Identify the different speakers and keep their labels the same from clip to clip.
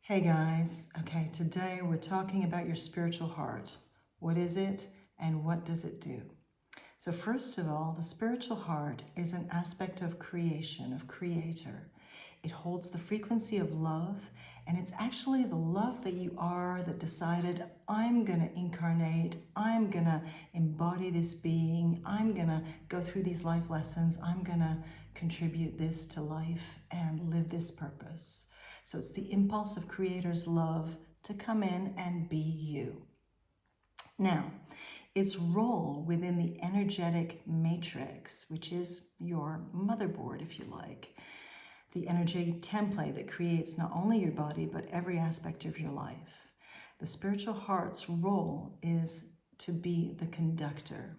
Speaker 1: Hey guys, okay, today we're talking about your spiritual heart. What is it and what does it do? So first of all, the spiritual heart is an aspect of creation, of creator. It holds the frequency of love, and it's actually the love that you are that decided, I'm gonna incarnate, I'm gonna embody this being, I'm gonna go through these life lessons, I'm gonna contribute this to life and live this purpose. So it's the impulse of creator's love to come in and be you. Now, its role within the energetic matrix, which is your motherboard, if you like, the energy template that creates not only your body, but every aspect of your life. The spiritual heart's role is to be the conductor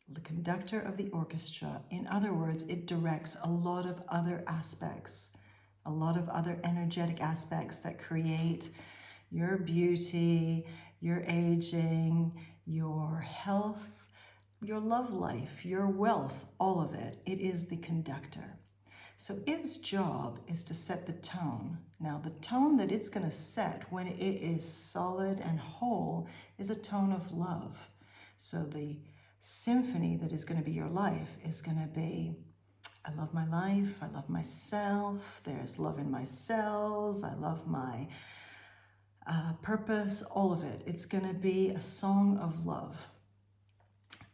Speaker 1: of the orchestra. In other words, it directs a lot of other aspects, a lot of other energetic aspects that create your beauty, your aging, your health, your love life, your wealth, all of it. It is the conductor. So its job is to set the tone. Now, the tone that it's going to set when it is solid and whole is a tone of love. So the symphony that is going to be your life is going to be, I love my life, I love myself, there's love in my cells, I love my purpose, all of it. It's going to be a song of love.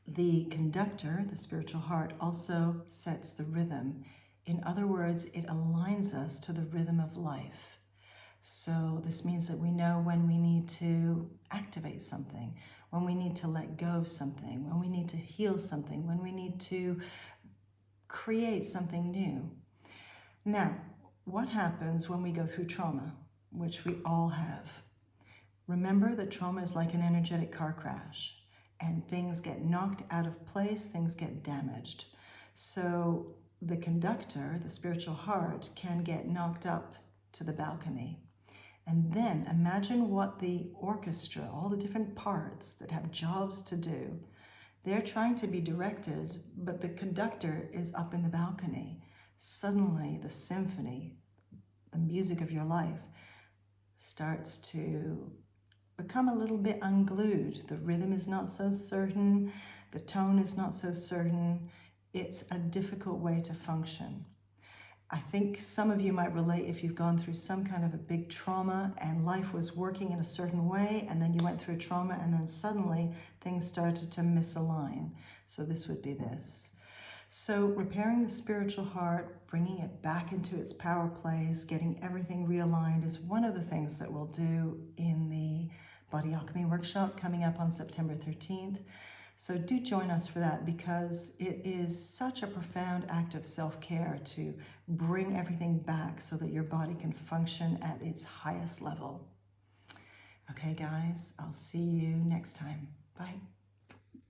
Speaker 1: The conductor, the spiritual heart, also sets the rhythm. In other words, it aligns us to the rhythm of life. So this means that we know when we need to activate something, when we need to let go of something, when we need to heal something, when we need to create something new. Now, what happens when we go through trauma, which we all have? Remember that trauma is like an energetic car crash, and things get knocked out of place, things get damaged. So the conductor, the spiritual heart, can get knocked up to the balcony. And then imagine what the orchestra, all the different parts that have jobs to do, they're trying to be directed, but the conductor is up in the balcony. Suddenly, the symphony, the music of your life, starts to become a little bit unglued. The rhythm is not so certain. The tone is not so certain. It's a difficult way to function. I think some of you might relate if you've gone through some kind of a big trauma and life was working in a certain way, and then you went through a trauma and then suddenly things started to misalign. So this would be this. So repairing the spiritual heart, bringing it back into its power place, getting everything realigned is one of the things that we'll do in the Body Alchemy Workshop coming up on September 13th. So do join us for that, because it is such a profound act of self-care to bring everything back so that your body can function at its highest level. Okay, guys, I'll see you next time. Bye.